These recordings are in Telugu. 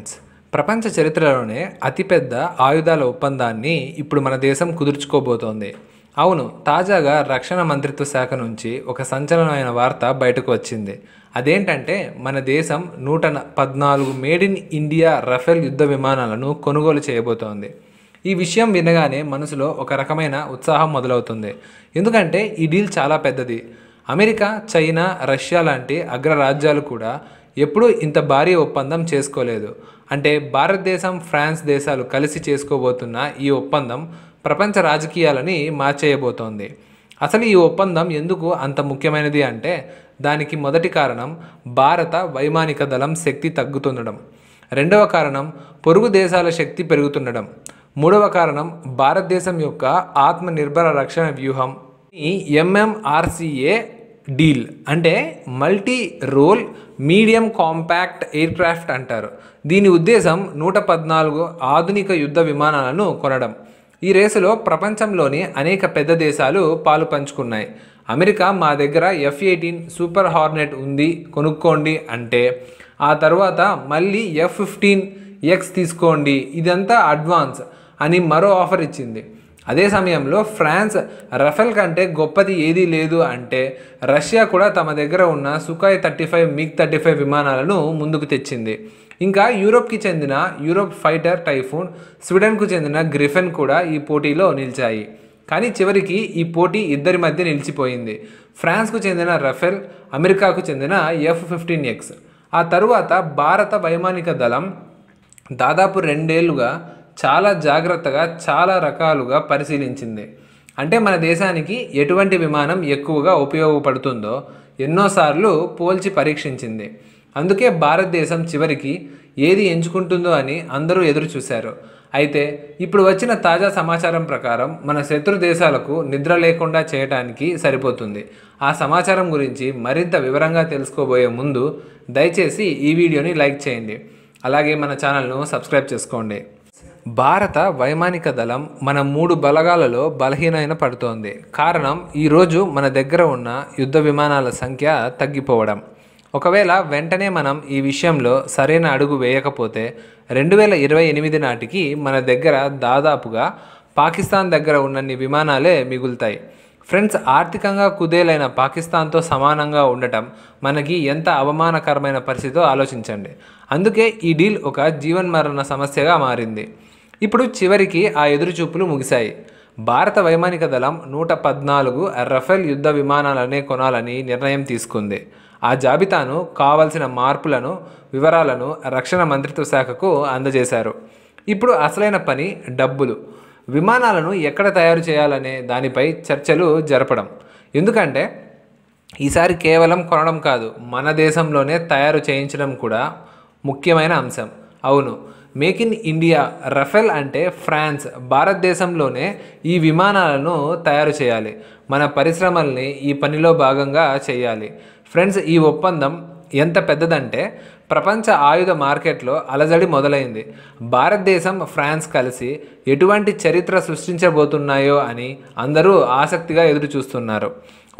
ఫ్రెండ్స్, ప్రపంచ చరిత్రలోనే అతిపెద్ద ఆయుధాల ఒప్పందాన్ని ఇప్పుడు మన దేశం కుదుర్చుకోబోతోంది. అవును, తాజాగా రక్షణ మంత్రిత్వ శాఖ నుంచి ఒక సంచలనమైన వార్త బయటకు వచ్చింది. అదేంటంటే మన దేశం 114 మేడ్ ఇన్ ఇండియా రఫేల్ యుద్ధ విమానాలను కొనుగోలు చేయబోతోంది. ఈ విషయం వినగానే మనసులో ఒక రకమైన ఉత్సాహం మొదలవుతుంది. ఎందుకంటే ఈ డీల్ చాలా పెద్దది. అమెరికా, చైనా, రష్యా లాంటి అగ్రరాజ్యాలు కూడా ఎప్పుడూ ఇంత భారీ ఒప్పందం చేసుకోలేదు. అంటే భారతదేశం, ఫ్రాన్స్ దేశాలు కలిసి చేసుకోబోతున్న ఈ ఒప్పందం ప్రపంచ రాజకీయాలని మార్చేయబోతోంది. అసలు ఈ ఒప్పందం ఎందుకు అంత ముఖ్యమైనది అంటే దానికి మొదటి కారణం భారత వైమానిక దళం శక్తి తగ్గుతుండడం. రెండవ కారణం పొరుగు దేశాల శక్తి పెరుగుతుండడం. మూడవ కారణం భారతదేశం యొక్క ఆత్మనిర్భర రక్షణ వ్యూహం. ఈ ఎంఎంఆర్సిఏ డీల్ అంటే multi role medium compact aircraft అంటారు. దీని ఉద్దేశం 114 ఆధునిక యుద్ధ విమానాలను కొనడం. ఈ రేసులో ప్రపంచంలోని అనేక పెద్ద దేశాలు పాలు పంచుకున్నాయి. అమెరికా మా దగ్గర F-18 సూపర్ హార్నెట్ ఉంది, కొనుక్కోండి అంటే, ఆ తర్వాత మళ్ళీ F-15X తీసుకోండి, ఇదంతా అడ్వాన్స్ అని మరో ఆఫర్ ఇచ్చింది. అదే సమయంలో ఫ్రాన్స్ రఫేల్ కంటే గొప్పది ఏదీ లేదు అంటే, రష్యా కూడా తమ దగ్గర ఉన్న సుఖాయ్ 35 MiG-35 విమానాలను ముందుకు తెచ్చింది. ఇంకా యూరోప్కి చెందిన యూరోప్ ఫైటర్ టైఫూన్, స్వీడన్కు చెందిన గ్రిఫెన్ కూడా ఈ పోటీలో నిలిచాయి. కానీ చివరికి ఈ పోటీ ఇద్దరి మధ్య నిలిచిపోయింది. ఫ్రాన్స్కు చెందిన రఫేల్, అమెరికాకు చెందిన F-15X. ఆ తరువాత భారత వైమానిక దళం దాదాపు 2 ఏళ్లుగా చాలా జాగ్రత్తగా చాలా రకాలుగా పరిశీలించింది. అంటే మన దేశానికి ఎటువంటి విమానం ఎక్కువగా ఉపయోగపడుతుందో ఎన్నోసార్లు పోల్చి పరీక్షించింది. అందుకే భారతదేశం చివరికి ఏది ఎంచుకుంటుందో అని అందరూ ఎదురు చూశారు. అయితే ఇప్పుడు వచ్చిన తాజా సమాచారం ప్రకారం మన శత్రు దేశాలకు నిద్ర లేకుండా చేయడానికి సరిపోతుంది. ఆ సమాచారం గురించి మరింత వివరంగా తెలుసుకోబోయే ముందు దయచేసి ఈ వీడియోని లైక్ చేయండి. అలాగే మన ఛానల్ను సబ్స్క్రైబ్ చేసుకోండి. భారత వైమానిక దళం మన 3 బలగాలలో బలహీనమైన పడుతోంది. కారణం ఈరోజు మన దగ్గర ఉన్న యుద్ధ విమానాల సంఖ్య తగ్గిపోవడం. ఒకవేళ వెంటనే మనం ఈ విషయంలో సరైన అడుగు వేయకపోతే 2028 నాటికి మన దగ్గర దాదాపుగా పాకిస్తాన్ దగ్గర ఉన్నన్ని విమానాలే మిగులుతాయి. ఫ్రెండ్స్, ఆర్థికంగా కుదేలైన పాకిస్తాన్తో సమానంగా ఉండటం మనకి ఎంత అవమానకరమైన పరిస్థితితో ఆలోచించండి. అందుకే ఈ డీల్ ఒక జీవన్మరణ సమస్యగా మారింది. ఇప్పుడు చివరికి ఆ ఎదురుచూపులు ముగిశాయి. భారత వైమానిక దళం 114 రఫేల్ యుద్ధ విమానాలనే కొనాలని నిర్ణయం తీసుకుంది. ఆ జాబితాను, కావలసిన మార్పులను, వివరాలను రక్షణ మంత్రిత్వ శాఖకు అందజేశారు. ఇప్పుడు అసలైన పని డబ్బులు. విమానాలను ఎక్కడ తయారు చేయాలనే దానిపై చర్చలు జరపడం. ఎందుకంటే ఈసారి కేవలం కొనడం కాదు, మన దేశంలోనే తయారు చేయించడం కూడా ముఖ్యమైన అంశం. అవును, మేక్ ఇన్ ఇండియా రఫేల్ అంటే ఫ్రాన్స్ భారతదేశంలోనే ఈ విమానాలను తయారు చేయాలి. మన పరిశ్రమల్ని ఈ పనిలో భాగంగా చేయాలి. ఫ్రెండ్స్, ఈ ఒప్పందం ఎంత పెద్దదంటే ప్రపంచ ఆయుధ మార్కెట్లో అలజడి మొదలైంది. భారతదేశం, ఫ్రాన్స్ కలిసి ఎటువంటి చరిత్ర సృష్టించబోతున్నాయో అని అందరూ ఆసక్తిగా ఎదురు చూస్తున్నారు.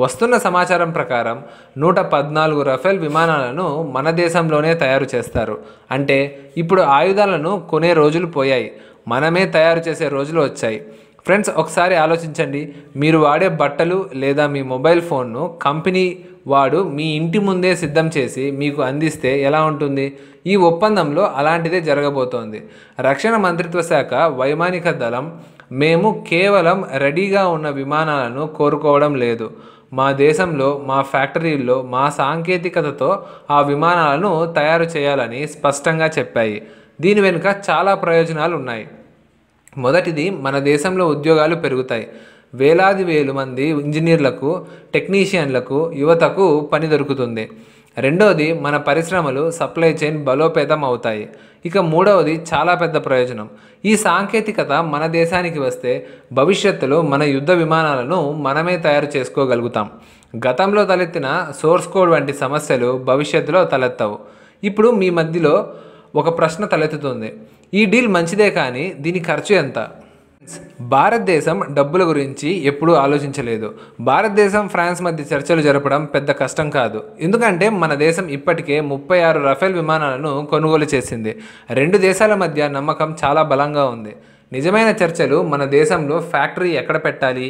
వస్తున్న సమాచారం ప్రకారం 114 రఫేల్ విమానాలను మన దేశంలోనే తయారు చేస్తారు. అంటే ఇప్పుడు ఆయుధాలను కొనే రోజులు పోయాయి, మనమే తయారు చేసే రోజులు వచ్చాయి. ఫ్రెండ్స్, ఒకసారి ఆలోచించండి. మీరు వాడే బట్టలు లేదా మీ మొబైల్ ఫోన్ను కంపెనీ వాడు మీ ఇంటి ముందే సిద్ధం చేసి మీకు అందిస్తే ఎలా ఉంటుంది? ఈ ఒప్పందంలో అలాంటిదే జరగబోతోంది. రక్షణ మంత్రిత్వ శాఖ వైమానిక దళం మేము కేవలం రెడీగా ఉన్న విమానాలను కోరుకోవడం లేదు. మా దేశంలో, మా ఫ్యాక్టరీల్లో, మా సాంకేతికతతో ఆ విమానాలను తయారు చేయాలని స్పష్టంగా చెప్పాయి. దీని వెనుక చాలా ప్రయోజనాలు ఉన్నాయి. మొదటిది, మన దేశంలో ఉద్యోగాలు పెరుగుతాయి. వేలాది మంది ఇంజనీర్లకు, టెక్నీషియన్లకు, యువతకు పని దొరుకుతుంది. రెండవది, మన పరిశ్రమలు, సప్లై చైన్ బలోపేతం అవుతాయి. ఇక మూడవది చాలా పెద్ద ప్రయోజనం. ఈ సాంకేతికత మన దేశానికి వస్తే భవిష్యత్తులో మన యుద్ధ విమానాలను మనమే తయారు చేసుకోగలుగుతాం. గతంలో తలెత్తిన సోర్స్ కోడ్ వంటి సమస్యలు భవిష్యత్తులో తలెత్తవు. ఇప్పుడు మీ మధ్యలో ఒక ప్రశ్న తలెత్తుతుంది. ఈ డీల్ మంచిదే, కానీ దీని ఖర్చు ఎంత? భారతదేశం డబ్బుల గురించి ఎప్పుడూ ఆలోచించలేదు. భారతదేశం, ఫ్రాన్స్ మధ్య చర్చలు జరపడం పెద్ద కష్టం కాదు. ఎందుకంటే మన దేశం ఇప్పటికే 36 రఫేల్ విమానాలను కొనుగోలు చేసింది. రెండు దేశాల మధ్య నమ్మకం చాలా బలంగా ఉంది. నిజమైన చర్చలు మన దేశంలో ఫ్యాక్టరీ ఎక్కడ పెట్టాలి,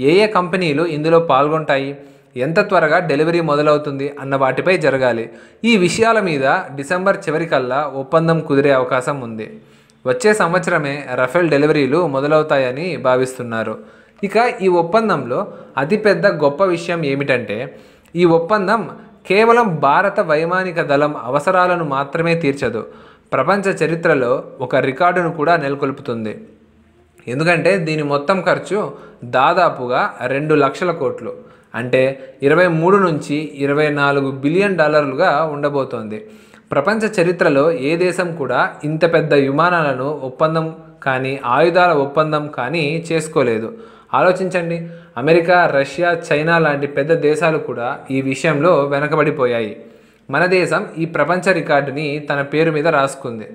ఏ ఏ కంపెనీలు ఇందులో పాల్గొంటాయి, ఎంత త్వరగా డెలివరీ మొదలవుతుంది అన్న వాటిపై జరగాలి. ఈ విషయాల మీద డిసెంబర్ చివరికల్లా ఒప్పందం కుదిరే అవకాశం ఉంది. వచ్చే సంవత్సరమే రఫేల్ డెలివరీలు మొదలవుతాయని భావిస్తున్నారు. ఇక ఈ ఒప్పందంలో అతిపెద్ద గొప్ప విషయం ఏమిటంటే, ఈ ఒప్పందం కేవలం భారత వైమానిక దళం అవసరాలను మాత్రమే తీర్చదు, ప్రపంచ చరిత్రలో ఒక రికార్డును కూడా నెలకొల్పుతుంది. ఎందుకంటే దీని మొత్తం ఖర్చు దాదాపుగా 2 లక్షల కోట్లు, అంటే 23 నుంచి 24 బిలియన్ డాలర్లుగా ఉండబోతోంది. ప్రపంచ చరిత్రలో ఏ దేశం కూడా ఇంత పెద్ద విమానాలను ఒప్పందం కానీ, ఆయుధాల ఒప్పందం కానీ చేసుకోలేదు. ఆలోచించండి, అమెరికా, రష్యా, చైనా లాంటి పెద్ద దేశాలు కూడా ఈ విషయంలో వెనకబడిపోయాయి. మన దేశం ఈ ప్రపంచ రికార్డుని తన పేరు మీద రాసుకుంది.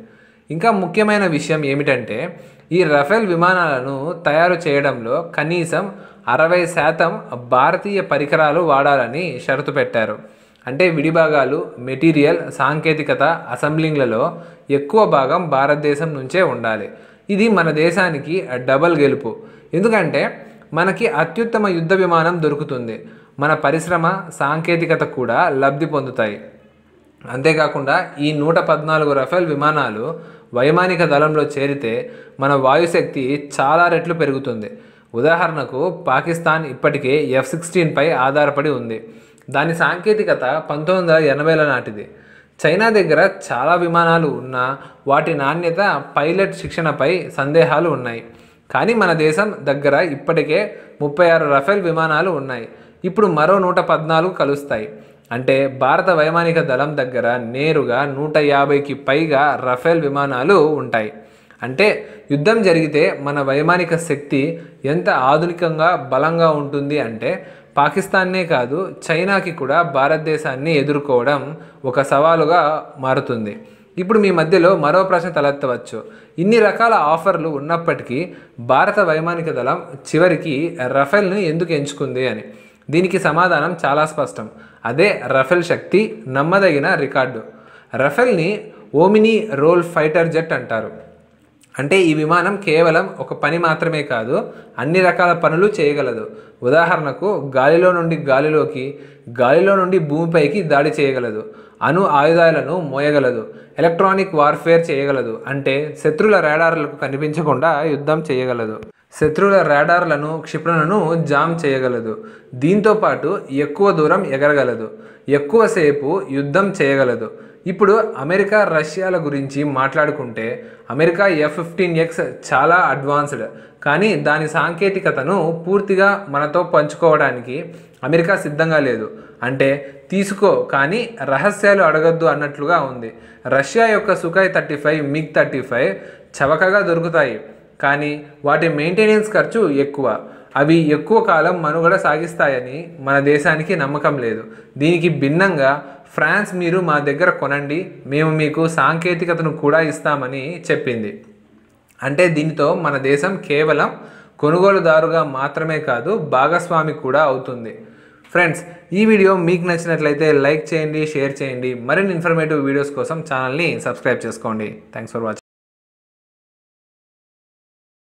ఇంకా ముఖ్యమైన విషయం ఏమిటంటే, ఈ రఫేల్ విమానాలను తయారు చేయడంలో కనీసం 60% భారతీయ పరికరాలు వాడాలని షరతు పెట్టారు. అంటే విడిభాగాలు, మెటీరియల్, సాంకేతికత, అసెంబ్లింగ్లలో ఎక్కువ భాగం భారతదేశం నుంచే ఉండాలి. ఇది మన దేశానికి డబల్ గెలుపు. ఎందుకంటే మనకి అత్యుత్తమ యుద్ధ విమానం దొరుకుతుంది, మన పరిశ్రమ, సాంకేతికత కూడా లబ్ధి పొందుతాయి. అంతేకాకుండా ఈ 114 రఫేల్ విమానాలు వైమానిక దళంలో చేరితే మన వాయుశక్తి చాలా రెట్లు పెరుగుతుంది. ఉదాహరణకు పాకిస్తాన్ ఇప్పటికే F-16 పై ఆధారపడి ఉంది. దాని సాంకేతికత 1980ల నాటిది. చైనా దగ్గర చాలా విమానాలు ఉన్నా వాటి నాణ్యత, పైలట్ శిక్షణపై సందేహాలు ఉన్నాయి. కానీ మన దేశం దగ్గర ఇప్పటికే 36 రఫేల్ విమానాలు ఉన్నాయి. ఇప్పుడు మరో 114 కలుస్తాయి. అంటే భారత వైమానిక దళం దగ్గర నేరుగా 150కి పైగా రఫేల్ విమానాలు ఉంటాయి. అంటే యుద్ధం జరిగితే మన వైమానిక శక్తి ఎంత ఆధునికంగా, బలంగా ఉంటుంది అంటే పాకిస్తాన్నే కాదు, చైనాకి కూడా భారతదేశాన్ని ఎదుర్కోవడం ఒక సవాలుగా మారుతుంది. ఇప్పుడు మీ మధ్యలో మరో ప్రశ్న తలెత్తవచ్చు. ఇన్ని రకాల ఆఫర్లు ఉన్నప్పటికీ భారత వైమానిక దళం చివరికి రఫేల్ని ఎందుకు ఎంచుకుంది అని. దీనికి సమాధానం చాలా స్పష్టం. అదే రఫేల్ శక్తి, నమ్మదగిన రికార్డు. రఫేల్ని ఓమిని రోల్ ఫైటర్ జెట్ అంటారు. అంటే ఈ విమానం కేవలం ఒక పని మాత్రమే కాదు, అన్ని రకాల పనులు చేయగలదు. ఉదాహరణకు గాలిలో నుండి గాలిలోకి, గాలిలో నుండి భూమిపైకి దాడి చేయగలదు, అణు ఆయుధాలను మోయగలదు, ఎలక్ట్రానిక్ వార్ఫేర్ చేయగలదు. అంటే శత్రుల రాడార్లకు కనిపించకుండా యుద్ధం చేయగలదు, శత్రువుల రాడార్లను, క్షిపణులను జామ్ చేయగలదు. దీంతో పాటు ఎక్కువ దూరం ఎగరగలదు, ఎక్కువసేపు యుద్ధం చేయగలదు. ఇప్పుడు అమెరికా, రష్యాల గురించి మాట్లాడుకుంటే, అమెరికా F-15X చాలా అడ్వాన్స్డ్, కానీ దాని సాంకేతికతను పూర్తిగా మనతో పంచుకోవడానికి అమెరికా సిద్ధంగా లేదు. అంటే తీసుకో కానీ రహస్యాలు అడగద్దు అన్నట్లుగా ఉంది. రష్యా యొక్క సుఖాయ్ 35, మిగ్ 35 చవకగా దొరుకుతాయి, కానీ వాటి మెయింటెనెన్స్ ఖర్చు ఎక్కువ. అవి ఎక్కువ కాలం మనుగడ సాగిస్తాయని మన దేశానికి నమ్మకం లేదు. దీనికి భిన్నంగా ఫ్రాన్స్, మీరు మా దగ్గర కొనండి, మేము మీకు సాంకేతికతను కూడా ఇస్తామని చెప్పింది. అంటే దీనితో మన దేశం కేవలం కొనుగోలుదారుగా మాత్రమే కాదు, భాగస్వామి కూడా అవుతుంది. ఫ్రెండ్స్, ఈ వీడియో మీకు నచ్చినట్లయితే లైక్ చేయండి, షేర్ చేయండి. మరిన్ని ఇన్ఫర్మేటివ్ వీడియోస్ కోసం ఛానల్ని సబ్స్క్రైబ్ చేసుకోండి. Thanks for watching.